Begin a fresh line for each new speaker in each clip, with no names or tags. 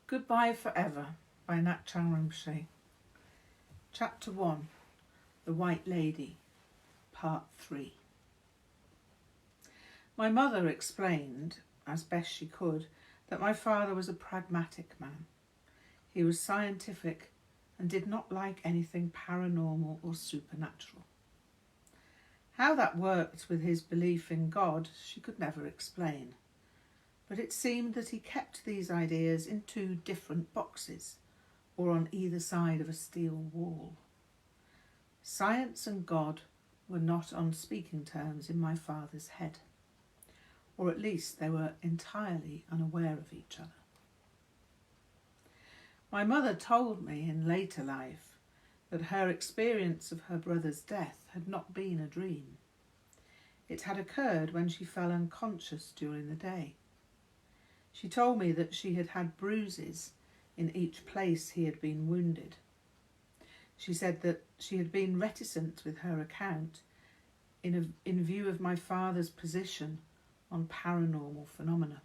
Goodbye Forever by Ngak'chang Rinpoche. Chapter 1, The White Lady, Part 3. My mother explained, as best she could, that my father was a pragmatic man. He was scientific and did not like anything paranormal or supernatural. How that worked with his belief in God, she could never explain. But it seemed that he kept these ideas in two different boxes, or on either side of a steel wall. Science and God were not on speaking terms in my father's head, or at least they were entirely unaware of each other. My mother told me in later life that her experience of her brother's death had not been a dream. It had occurred when she fell unconscious during the day. She told me that she had had bruises in each place he had been wounded. She said that she had been reticent with her account in view of my father's position on paranormal phenomena.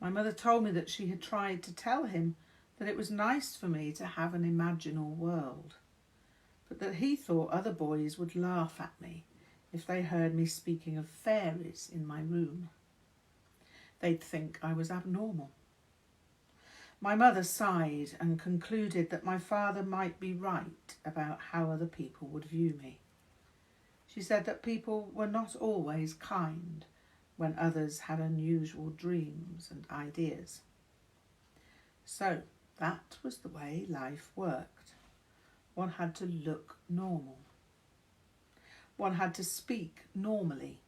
My mother told me that she had tried to tell him that it was nice for me to have an imaginal world, but that he thought other boys would laugh at me if they heard me speaking of fairies in my room. They'd think I was abnormal. My mother sighed and concluded that my father might be right about how other people would view me. She said that people were not always kind when others had unusual dreams and ideas. So that was the way life worked. One had to look normal. One had to speak normally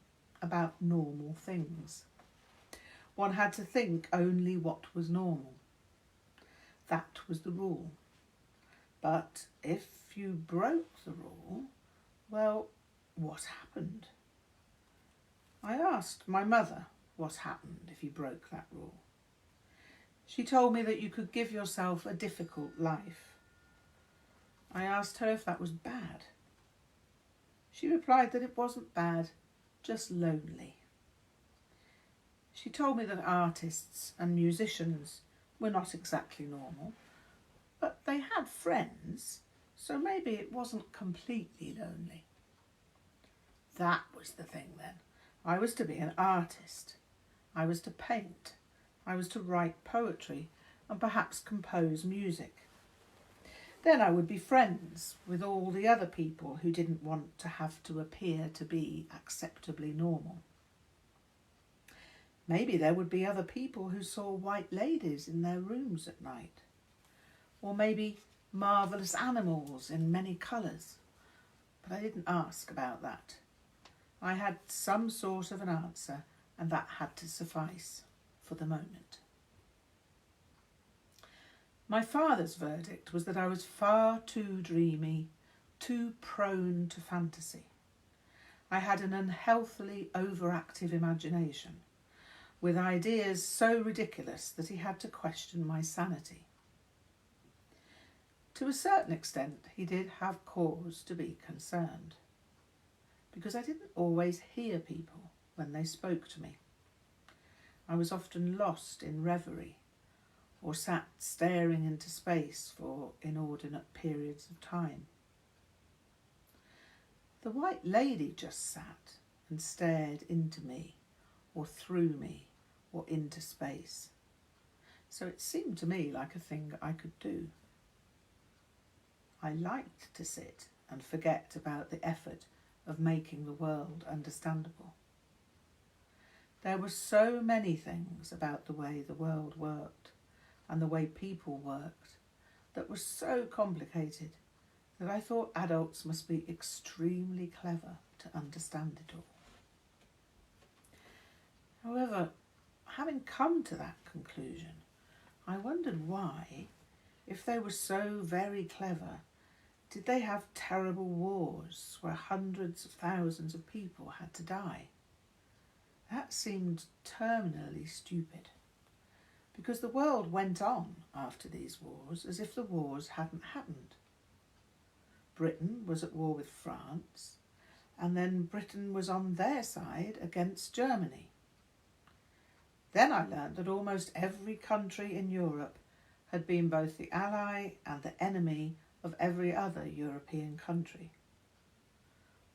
about normal things. One had to think only what was normal. That was the rule. But if you broke the rule, well, what happened? I asked my mother what happened if you broke that rule. She told me that you could give yourself a difficult life. I asked her if that was bad. She replied that it wasn't bad, just lonely. She told me that artists and musicians were not exactly normal, but they had friends, so maybe it wasn't completely lonely. That was the thing then. I was to be an artist. I was to paint. I was to write poetry and perhaps compose music. Then I would be friends with all the other people who didn't want to have to appear to be acceptably normal. Maybe there would be other people who saw white ladies in their rooms at night. Or maybe marvellous animals in many colours. But I didn't ask about that. I had some sort of an answer, and that had to suffice for the moment. My father's verdict was that I was far too dreamy, too prone to fantasy. I had an unhealthily overactive imagination, with ideas so ridiculous that he had to question my sanity. To a certain extent, he did have cause to be concerned, because I didn't always hear people when they spoke to me. I was often lost in reverie, or sat staring into space for inordinate periods of time. The white lady just sat and stared into me, or through me, or into space. So it seemed to me like a thing I could do. I liked to sit and forget about the effort of making the world understandable. There were so many things about the way the world worked and the way people worked that were so complicated that I thought adults must be extremely clever to understand it all. However, having come to that conclusion, I wondered why, if they were so very clever, did they have terrible wars where hundreds of thousands of people had to die? That seemed terminally stupid, because the world went on after these wars as if the wars hadn't happened. Britain was at war with France, and then Britain was on their side against Germany. Then I learnt that almost every country in Europe had been both the ally and the enemy of every other European country.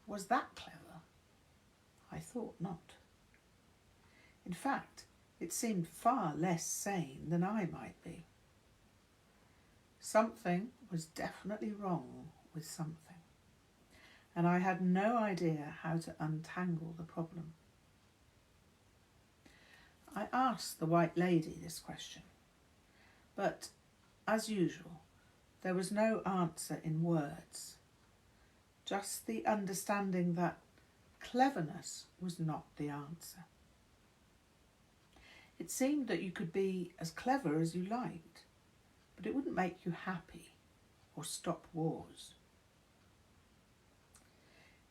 Was that clever? I thought not. In fact, it seemed far less sane than I might be. Something was definitely wrong with something, and I had no idea how to untangle the problem. I asked the White Lady this question, but, as usual, there was no answer in words, just the understanding that cleverness was not the answer. It seemed that you could be as clever as you liked, but it wouldn't make you happy or stop wars.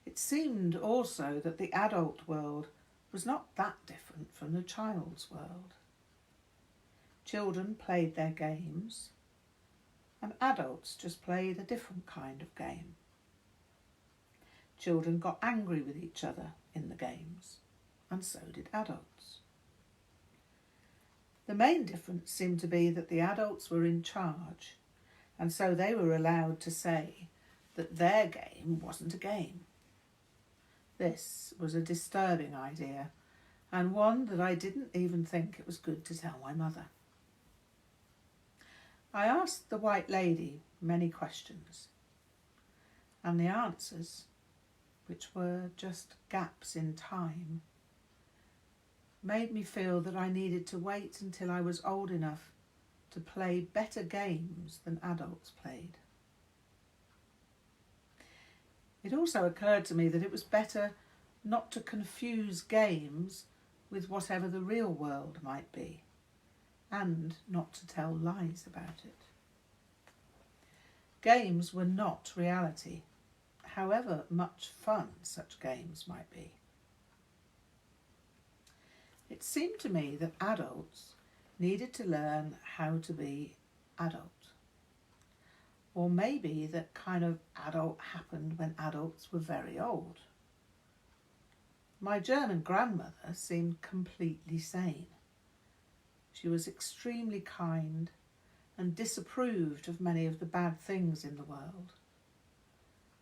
It seemed also that the adult world was not that different from the child's world. Children played their games, and adults just played a different kind of game. Children got angry with each other in the games, and so did adults. The main difference seemed to be that the adults were in charge, and so they were allowed to say that their game wasn't a game. This was a disturbing idea, and one that I didn't even think it was good to tell my mother. I asked the White Lady many questions, and the answers, which were just gaps in time, made me feel that I needed to wait until I was old enough to play better games than adults played. It also occurred to me that it was better not to confuse games with whatever the real world might be, and not to tell lies about it. Games were not reality, however much fun such games might be. It seemed to me that adults needed to learn how to be adult. Or maybe that kind of adult happened when adults were very old. My German grandmother seemed completely sane. She was extremely kind and disapproved of many of the bad things in the world.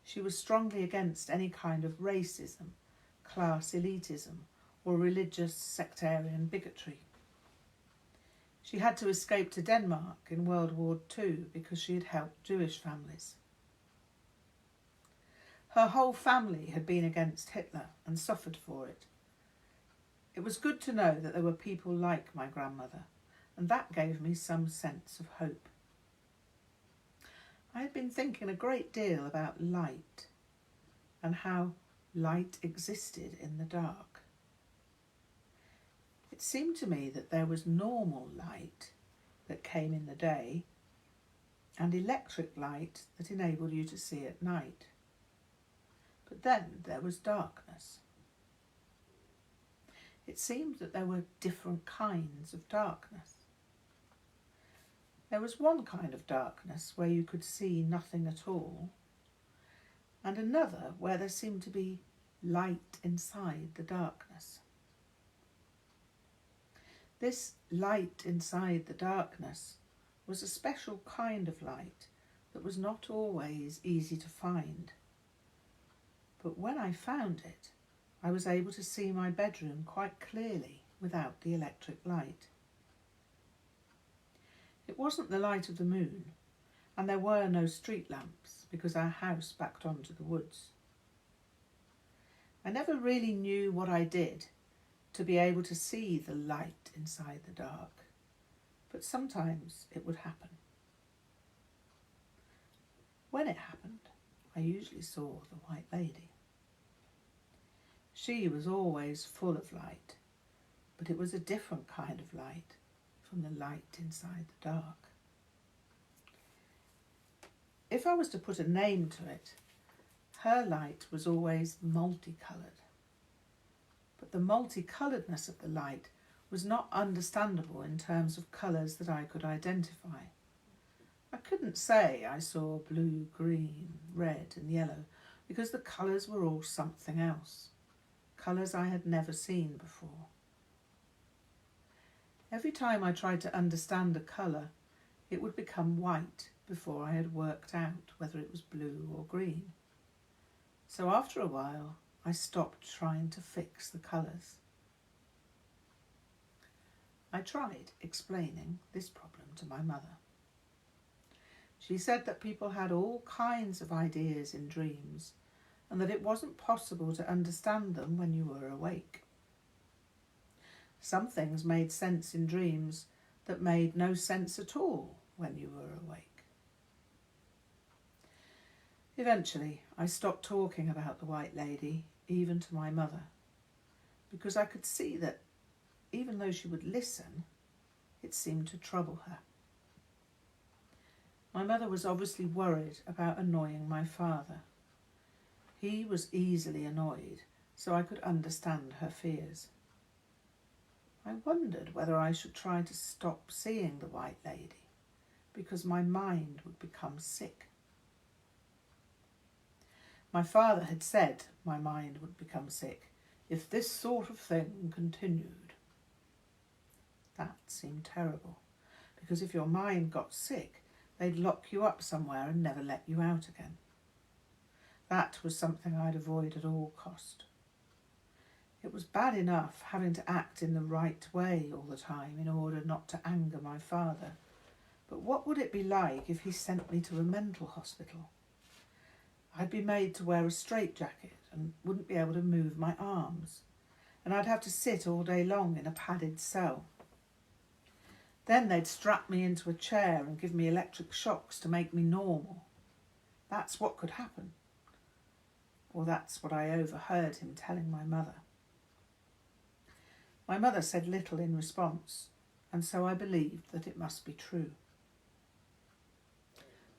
She was strongly against any kind of racism, class elitism, or religious sectarian bigotry. She had to escape to Denmark in World War II because she had helped Jewish families. Her whole family had been against Hitler and suffered for it. It was good to know that there were people like my grandmother, and that gave me some sense of hope. I had been thinking a great deal about light and how light existed in the dark. It seemed to me that there was normal light that came in the day and electric light that enabled you to see at night. But then there was darkness. It seemed that there were different kinds of darkness. There was one kind of darkness where you could see nothing at all, and another where there seemed to be light inside the darkness. This light inside the darkness was a special kind of light that was not always easy to find. But when I found it, I was able to see my bedroom quite clearly without the electric light. It wasn't the light of the moon, and there were no street lamps because our house backed onto the woods. I never really knew what I did to be able to see the light inside the dark, but sometimes it would happen. When it happened, I usually saw the White Lady. She was always full of light, but it was a different kind of light from the light inside the dark. If I was to put a name to it, her light was always multicoloured. But the multicolouredness of the light was not understandable in terms of colours that I could identify. I couldn't say I saw blue, green, red and yellow because the colours were all something else, colours I had never seen before. Every time I tried to understand a colour, it would become white before I had worked out whether it was blue or green. So after a while, I stopped trying to fix the colours. I tried explaining this problem to my mother. She said that people had all kinds of ideas in dreams and that it wasn't possible to understand them when you were awake. Some things made sense in dreams that made no sense at all when you were awake. Eventually, I stopped talking about the White Lady, even to my mother, because I could see that even though she would listen, it seemed to trouble her. My mother was obviously worried about annoying my father. He was easily annoyed, so I could understand her fears. I wondered whether I should try to stop seeing the White Lady, because my mind would become sick. My father had said my mind would become sick if this sort of thing continued. That seemed terrible, because if your mind got sick, they'd lock you up somewhere and never let you out again. That was something I'd avoid at all cost. It was bad enough having to act in the right way all the time in order not to anger my father, but what would it be like if he sent me to a mental hospital? I'd be made to wear a straitjacket and wouldn't be able to move my arms, and I'd have to sit all day long in a padded cell. Then they'd strap me into a chair and give me electric shocks to make me normal. That's what could happen. Or that's what I overheard him telling my mother. My mother said little in response, and so I believed that it must be true.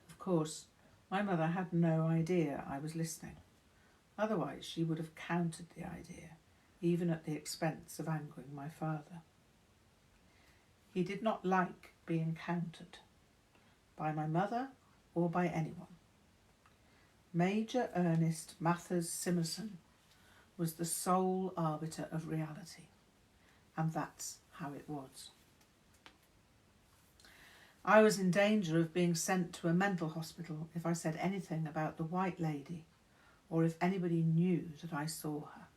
Of course, my mother had no idea I was listening. Otherwise, she would have countered the idea, even at the expense of angering my father. He did not like being countered, by my mother or by anyone. Major Ernest Mathers Simerson was the sole arbiter of reality, and that's how it was. I was in danger of being sent to a mental hospital if I said anything about the White Lady, or if anybody knew that I saw her.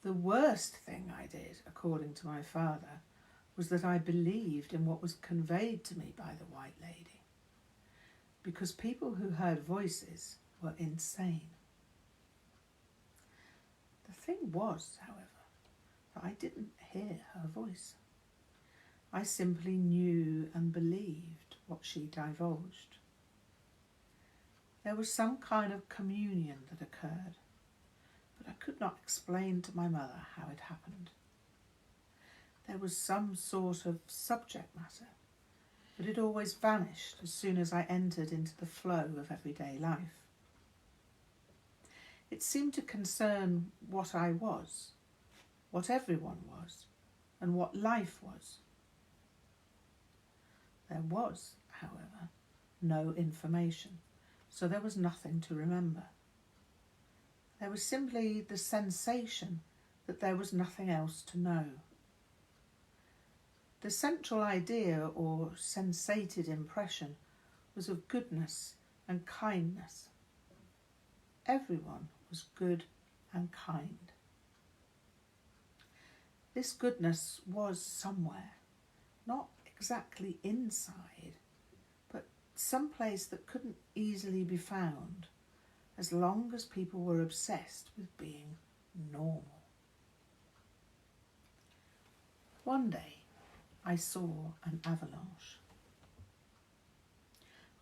The worst thing I did, according to my father, was that I believed in what was conveyed to me by the White Lady, because people who heard voices were insane. The thing was, however, that I didn't hear her voice. I simply knew and believed what she divulged. There was some kind of communion that occurred, but I could not explain to my mother how it happened. There was some sort of subject matter, but it always vanished as soon as I entered into the flow of everyday life. It seemed to concern what I was, what everyone was, and what life was. There was, however, no information, so there was nothing to remember. There was simply the sensation that there was nothing else to know. The central idea or sensated impression was of goodness and kindness. Everyone was good and kind. This goodness was somewhere, not exactly inside, but someplace that couldn't easily be found as long as people were obsessed with being normal. One day, I saw an avalanche.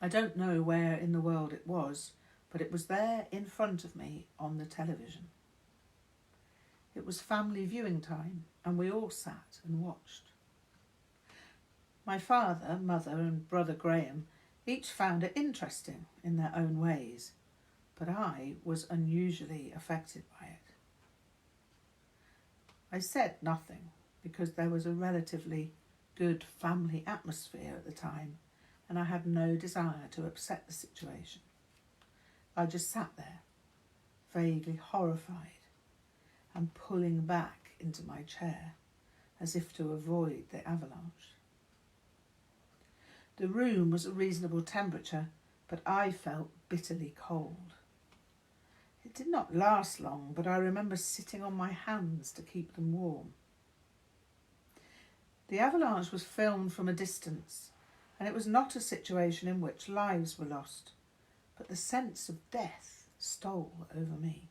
I don't know where in the world it was, but it was there in front of me on the television. It was family viewing time, and we all sat and watched. My father, mother, and brother Graham each found it interesting in their own ways, but I was unusually affected by it. I said nothing because there was a relatively good family atmosphere at the time, and I had no desire to upset the situation. I just sat there, vaguely horrified, and pulling back into my chair, as if to avoid the avalanche. The room was a reasonable temperature, but I felt bitterly cold. It did not last long, but I remember sitting on my hands to keep them warm. The avalanche was filmed from a distance, and it was not a situation in which lives were lost, but the sense of death stole over me.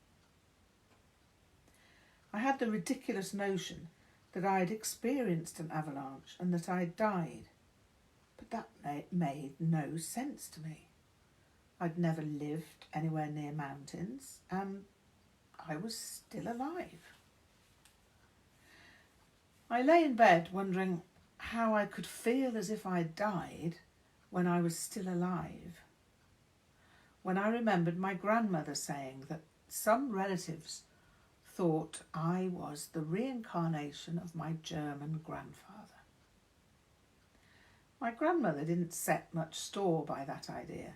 I had the ridiculous notion that I had experienced an avalanche and that I had died, but that made no sense to me. I'd never lived anywhere near mountains, and I was still alive. I lay in bed wondering how I could feel as if I'd died when I was still alive, when I remembered my grandmother saying that some relatives thought I was the reincarnation of my German grandfather. My grandmother didn't set much store by that idea,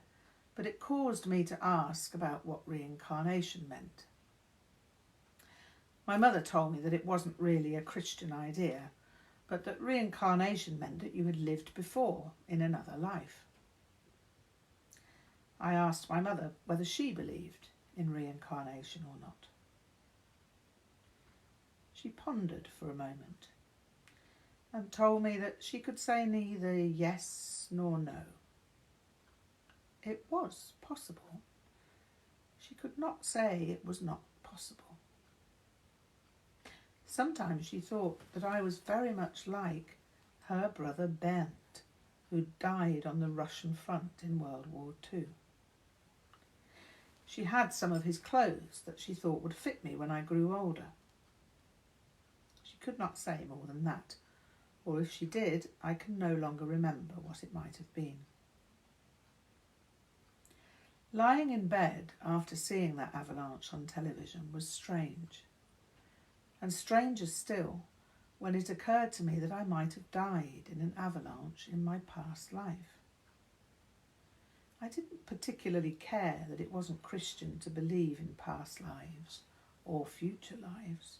but it caused me to ask about what reincarnation meant. My mother told me that it wasn't really a Christian idea, but that reincarnation meant that you had lived before in another life. I asked my mother whether she believed in reincarnation or not. She pondered for a moment and told me that she could say neither yes nor no. It was possible. She could not say it was not possible. Sometimes she thought that I was very much like her brother Bernd, who died on the Russian front in World War II. She had some of his clothes that she thought would fit me when I grew older. She could not say more than that, or if she did, I can no longer remember what it might have been. Lying in bed after seeing that avalanche on television was strange, and stranger still when it occurred to me that I might have died in an avalanche in my past life. I didn't particularly care that it wasn't Christian to believe in past lives or future lives,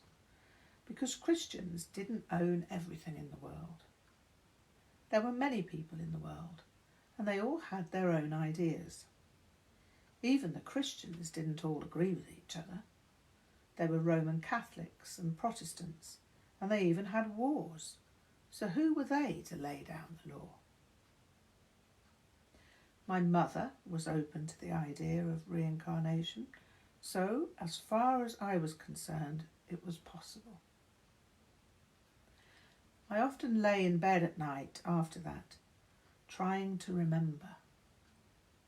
because Christians didn't own everything in the world. There were many people in the world, and they all had their own ideas. Even the Christians didn't all agree with each other. There were Roman Catholics and Protestants, and they even had wars. So who were they to lay down the law? My mother was open to the idea of reincarnation, so as far as I was concerned, it was possible. I often lay in bed at night after that, trying to remember,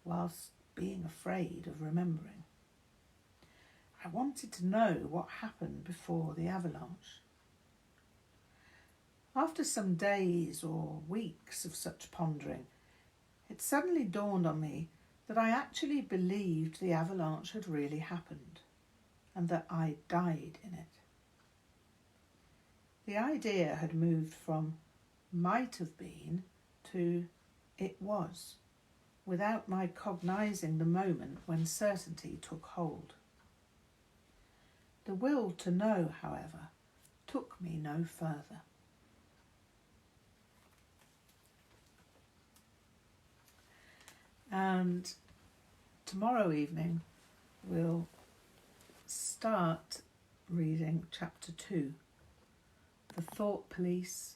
whilst being afraid of remembering. I wanted to know what happened before the avalanche. After some days or weeks of such pondering, it suddenly dawned on me that I actually believed the avalanche had really happened and that I died in it. The idea had moved from might have been to it was, without my cognizing the moment when certainty took hold. The will to know, however, took me no further. And tomorrow evening we'll start reading chapter 2, The Thought Police,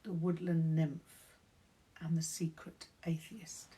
the Woodland Nymph, and the Secret Atheist.